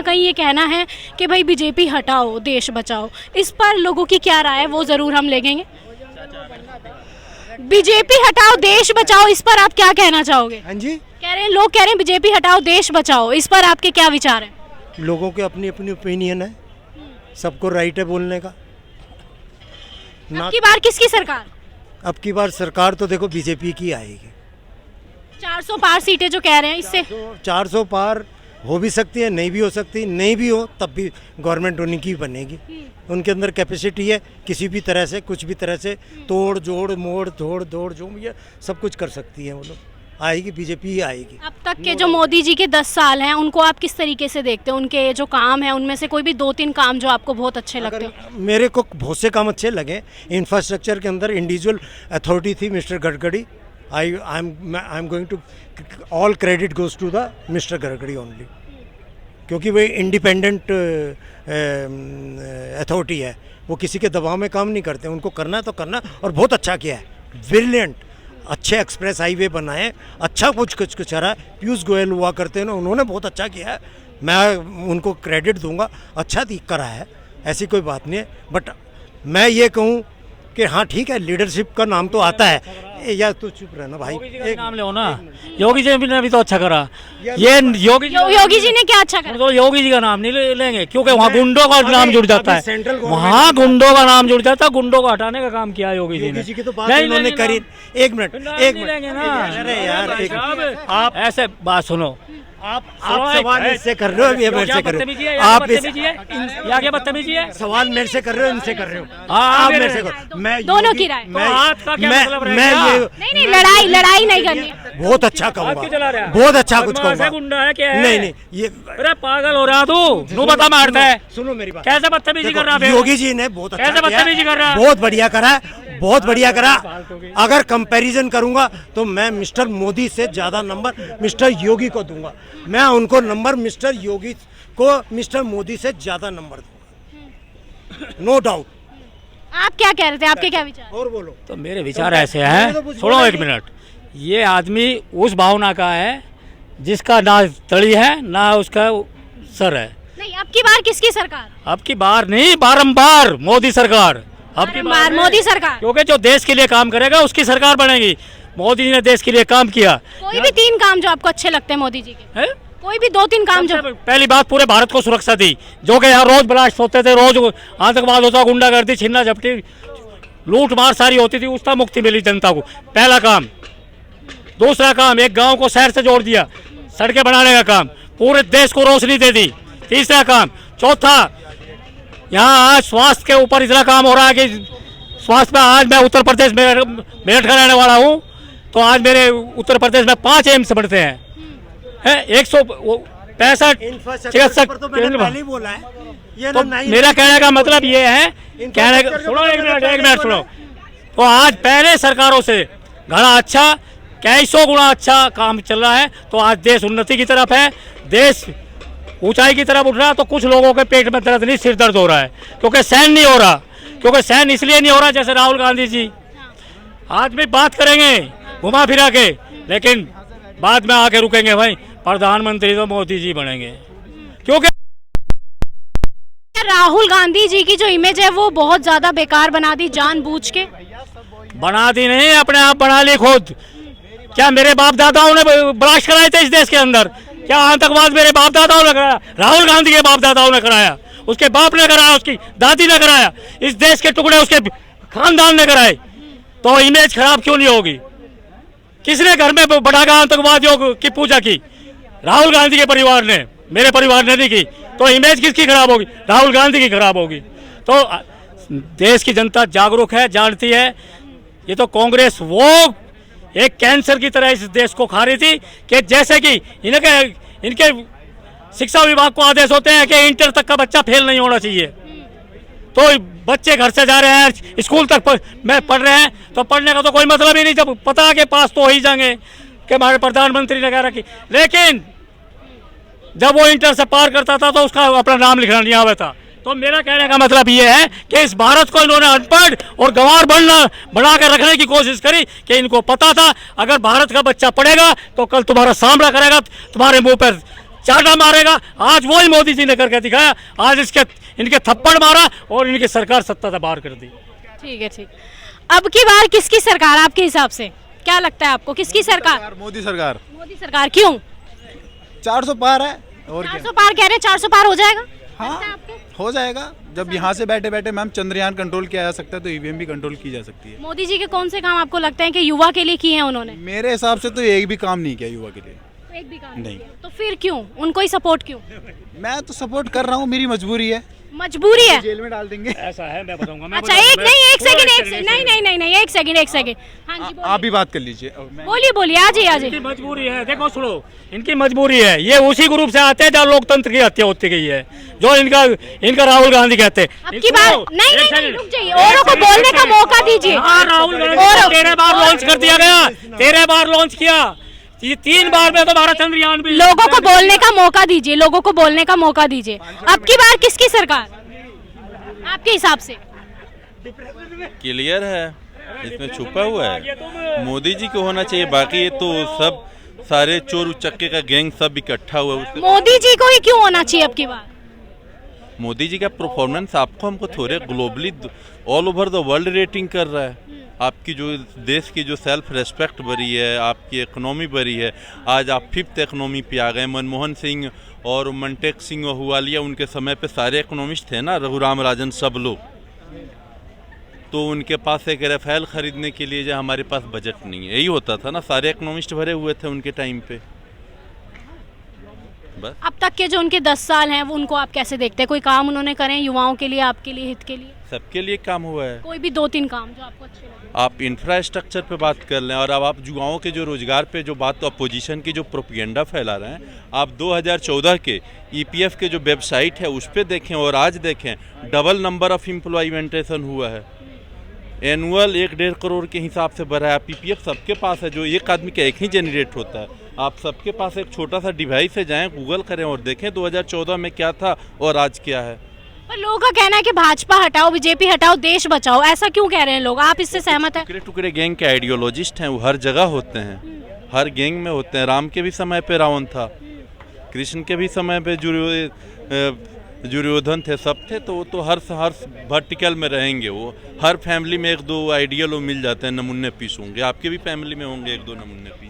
कहीं ये कहना है कि भाई बीजेपी हटाओ देश बचाओ, इस पर लोगों की क्या राय है वो जरूर हम लेंगे। बीजेपी हटाओ देश बचाओ, इस पर आप क्या कहना चाहोगे? हाँ जी, कह रहे हैं लोग, कह रहे हैं बीजेपी हटाओ देश बचाओ, इस पर आपके क्या विचार हैं? लोगों के अपनी अपनी ओपिनियन है, सबको राइट है बोलने का। अब की बार किसकी सरकार? अब की बार सरकार तो देखो बीजेपी की आएगी। 400 पार सीटें जो कह रहे हैं, इससे 400 पार हो भी सकती है, नहीं भी हो सकती, नहीं भी हो तब भी गवर्नमेंट उन्हीं की बनेगी। उनके अंदर कैपेसिटी है, किसी भी तरह से कुछ भी तरह से तोड़ जोड़ मोड़ तोड़ दौड़ जो भी है सब कुछ कर सकती है। वो लोग आएगी, बीजेपी ही आएगी। अब तक के जो मोदी जी के 10 साल हैं उनको आप किस तरीके से देखते हैं? उनके जो काम है उनमें से कोई भी 2-3 काम जो आपको बहुत अच्छे लगते हो? मेरे को बहुत से काम अच्छे लगे। इंफ्रास्ट्रक्चर के अंदर इंडिविजुअल अथॉरिटी थी mister Gadkari. I am going to all credit goes to the mister Gadkari only, क्योंकि वो इंडिपेंडेंट अथॉरिटी है, वो किसी के दबाव में काम नहीं करते। उनको करना है तो करना, और बहुत अच्छा किया है, ब्रिलियंट। अच्छे एक्सप्रेस हाईवे बनाए, अच्छा कुछ करा। पीयूष गोयल हुआ करते हैं ना, उन्होंने बहुत अच्छा किया है, मैं उनको क्रेडिट दूंगा। अच्छा करा है, ऐसी कोई बात नहीं है। बट मैं ये कहूँ कि हाँ ठीक है, लीडरशिप का नाम तो आता है। या तो चुप रहना भाई, एक नाम ले ना। योगी जी ने भी तो अच्छा करा। ये योगी जी ने क्या अच्छा करा? तो योगी जी का नाम नहीं लेंगे, क्योंकि वहाँ गुंडों का नाम जुड़ जाता है। वहाँ गुंडों का नाम जुड़ जाता है, गुंडों को हटाने का काम किया योगी जी ने। उन्होंने करी। एक मिनट अरे यार, आप ऐसे बात सुनो। आप सवाल इससे कर रहे हो, ये मेरे से कर रहे हो। आप क्या बदतमीजी है? सवाल मेरे से कर रहे हो, इनसे कर रहे हो। आप मेरे से करो। मैं दोनों की राय। मैं नहीं, लड़ाई नहीं करनी। बहुत अच्छा कहूँगा, बहुत अच्छा कुछ कहूँगा। गुंडा है क्या? नहीं, ये अरे पागल हो रहा तू बता मारता है। सुनो मेरी बात, कैसे बदतमीजी कर रहा है? योगी जी ने बहुत अच्छा कैसे बदतमीजी कर रहा है? बहुत बढ़िया करा है, बहुत बढ़िया करा। अगर कंपैरिजन करूंगा तो मैं मिस्टर मोदी से ज्यादा नंबर मिस्टर योगी को दूंगा। मैं उनको नंबर मिस्टर योगी को मिस्टर मोदी से ज्यादा नंबर दूंगा, नो डाउट। आप क्या कह रहे थे? आपके क्या विचार? और बोलो। तो मेरे विचार ऐसे हैं, सुनो एक मिनट। ये आदमी उस भावना का है जिसका ना तड़ी है ना उसका सर है। नहीं, अब की बार किसकी सरकार? अब की बार नहीं, बारंबार मोदी सरकार। अब की बार मोदी सरकार, क्योंकि जो देश के लिए काम करेगा उसकी सरकार बनेगी। मोदी जी ने देश के लिए काम किया। कोई भी 3 काम जो आपको अच्छे लगते हैं मोदी जी के? कोई भी 2-3 काम जो? पहली बात, पूरे भारत को सुरक्षा दी। जो कि यहाँ रोज ब्लास्ट होते थे, रोज आतंकवाद होता, गुंडागर्दी, छीना झपटी, लूट मार सारी होती थी, उसका मुक्ति मिली जनता को, पहला काम। दूसरा काम, एक गांव को शहर से जोड़ दिया, सड़कें बनाने का काम, पूरे देश को रोशनी दे दी। तीसरा काम। चौथा, यहाँ आज स्वास्थ्य के ऊपर इतना काम हो रहा है कि स्वास्थ्य में, आज मैं उत्तर प्रदेश में मेरठ का रहने वाला हूँ, तो आज मेरे उत्तर प्रदेश में 5 एम्स बढ़ते हैं। 165 चिकित्सक। तो मेरा कहने का मतलब ये है, सुनो एक मिनट सुनो। तो आज पहले सरकारों से घना अच्छा, कई 100 गुना अच्छा काम चल रहा है। तो आज देश उन्नति की तरफ है, देश ऊंचाई की तरफ उठ रहा है। तो कुछ लोगों के पेट में दर्द नहीं, सिर दर्द हो रहा है, क्योंकि सहन नहीं हो रहा। क्योंकि सहन इसलिए नहीं हो रहा, जैसे राहुल गांधी जी आज भी बात करेंगे घुमा फिरा के, लेकिन बाद में आके रुकेंगे भाई, प्रधानमंत्री तो मोदी जी बनेंगे। क्योंकि राहुल गांधी जी की जो इमेज है वो बहुत ज्यादा बेकार बना दी, जानबूझ के बना दी नहीं, अपने आप बना ली खुद। क्या मेरे बाप दादाओं ने ब्लास्ट कराए थे इस देश के अंदर? क्या आतंकवाद मेरे बाप दादाओं ने कराया? राहुल गांधी के बाप दादाओं ने कराया, उसके बाप ने कराया, उसकी दादी ने कराया। इस देश के टुकड़े उसके खानदान ने कराए। तो इमेज खराब क्यों नहीं होगी? किसने घर में पटाखा आतंकवादियों की पूजा की? राहुल गांधी के परिवार ने, मेरे परिवार ने नहीं की। तो इमेज किसकी खराब होगी? राहुल गांधी की खराब होगी। तो देश की जनता जागरूक है, जानती है। ये तो कांग्रेस वो एक कैंसर की तरह इस देश को खा रही थी कि जैसे कि इनके शिक्षा विभाग को आदेश होते हैं कि इंटर तक का बच्चा फेल नहीं होना चाहिए। तो बच्चे घर से जा रहे हैं, स्कूल तक में पढ़ रहे हैं, तो पढ़ने का तो कोई मतलब ही नहीं, जब पता है कि पास तो हो ही जाएंगे कि हमारे प्रधानमंत्री ने कह रखी। लेकिन जब वो इंटर से पार करता था तो उसका अपना नाम लिखना नहीं आता था। तो मेरा कहने का मतलब ये है कि इस भारत को इन्होंने अनपढ़ और गंवार बना कर रखने की कोशिश करी कि इनको पता था अगर भारत का बच्चा पढ़ेगा तो कल तुम्हारा सामना करेगा, तुम्हारे मुंह पर चाटा मारेगा। आज वही मोदी जी ने करके दिखाया। आज इनके थप्पड़ मारा और इनकी सरकार सत्ता से बाहर कर दी। ठीक है, ठीक। अब की बार किसकी सरकार आपके हिसाब से, क्या लगता है आपको, किसकी सरकार? मोदी सरकार। मोदी सरकार। क्यों? 400 पार है और 400 पार कह रहे हैं, 400 पार हो जाएगा? हाँ लगता है आपको? हो जाएगा। जब यहाँ से बैठे बैठे मैम चंद्रयान कंट्रोल किया जा सकता है तो ईवीएम भी कंट्रोल की जा सकती है। मोदी जी के कौन से काम आपको लगता है कि युवा के लिए किए हैं उन्होंने? मेरे हिसाब से तो एक भी काम नहीं किया युवा के लिए। एक भी काम नहीं। तो फिर क्यों उनको ही सपोर्ट क्यों? मैं तो सपोर्ट कर रहा हूँ, मेरी मजबूरी है। मजबूरी है? जेल में डाल देंगे। ऐसा है, मैं बताऊंगा। अच्छा, एक नहीं, एक सेकंड, नहीं, एक सेकंड। हाँ जी, आप भी बात कर लीजिए। बोलिए, आज इनकी मजबूरी है। देखो सुनो, इनकी मजबूरी है। ये उसी ग्रुप से आते हैं जहाँ लोकतंत्र की हत्या होती गई है, जो इनका राहुल गांधी कहते हैं। अब की बार नहीं, रुक जाइए, औरों को बोलने का मौका दीजिए। राहुल गांधी 13 बार लॉन्च कर दिया गया, 13 बार लॉन्च किया, ये 3 बार में तो हमारा चंद्रयान भी। लोगों को बोलने का मौका दीजिए, लोगों को बोलने का मौका दीजिए। अब की बार किसकी सरकार आपके हिसाब से? क्लियर है, इसमें छुपा हुआ है। मोदी जी को होना चाहिए। बाकी ये तो सब सारे चोर उचक्के का गैंग सब इकट्ठा हुआ है। मोदी जी को ही क्यों होना चाहिए अब की बार? मोदी जी का परफॉर्मेंस आपको हमको थोड़े globally all over the world rating कर रहा है। आपकी जो देश की जो सेल्फ रेस्पेक्ट बढ़ी है, आपकी इकोनॉमी बढ़ी है। आज आप 5th इकोनॉमी पे आ गए। मनमोहन सिंह और मनटेक सिंह अहलुवालिया उनके समय पे सारे इकोनॉमिस्ट थे ना, रघुराम राजन, सब लोग। तो उनके पास एक राफेल खरीदने के लिए जो हमारे पास बजट नहीं है, यही होता था ना। सारे इकोनॉमिस्ट भरे हुए थे उनके टाइम पे। बस अब तक के जो उनके 10 साल हैं वो उनको आप कैसे देखते हैं? कोई काम उन्होंने करे युवाओं के लिए, आपके लिए, हित के लिए? सबके लिए काम हुआ है। कोई भी 2-3 काम जो आपको अच्छे लगे? आप इंफ्रास्ट्रक्चर पे बात कर लें, और अब आप युवाओं के जो रोजगार पे जो बात, अपोजिशन की जो प्रोपेगेंडा फैला रहे हैं, आप 2014 के ईपीएफ के जो वेबसाइट है उस पर देखें और आज देखें, डबल नंबर ऑफ इम्प्लॉयमेंटेशन हुआ है। एनुअल 1-1.5 करोड़ के हिसाब से बढ़ा है। पीपीएफ सबके पास है, जो एक आदमी का एक ही जनरेट होता है। आप सबके पास एक छोटा सा डिवाइस है, जाएं गूगल करें और देखें 2014 में क्या था और आज क्या है। पर लोगों का कहना है कि भाजपा हटाओ, बीजेपी हटाओ, देश बचाओ। ऐसा क्यों कह रहे हैं लोग? आप इससे सहमत हैं? टुकड़े टुकड़े गैंग के आइडियोलॉजिस्ट हैं, वो हर जगह होते हैं, हर गैंग में होते हैं। राम के भी समय पे रावण था, कृष्ण के भी समय पे दुर्योधन थे, सब थे। तो वो तो हर वर्टिकल में रहेंगे। वो हर फैमिली में 1-2 आइडियल मिल जाते हैं, नमूने पीस होंगे। आपके भी फैमिली में होंगे 1-2 नमूने पीस।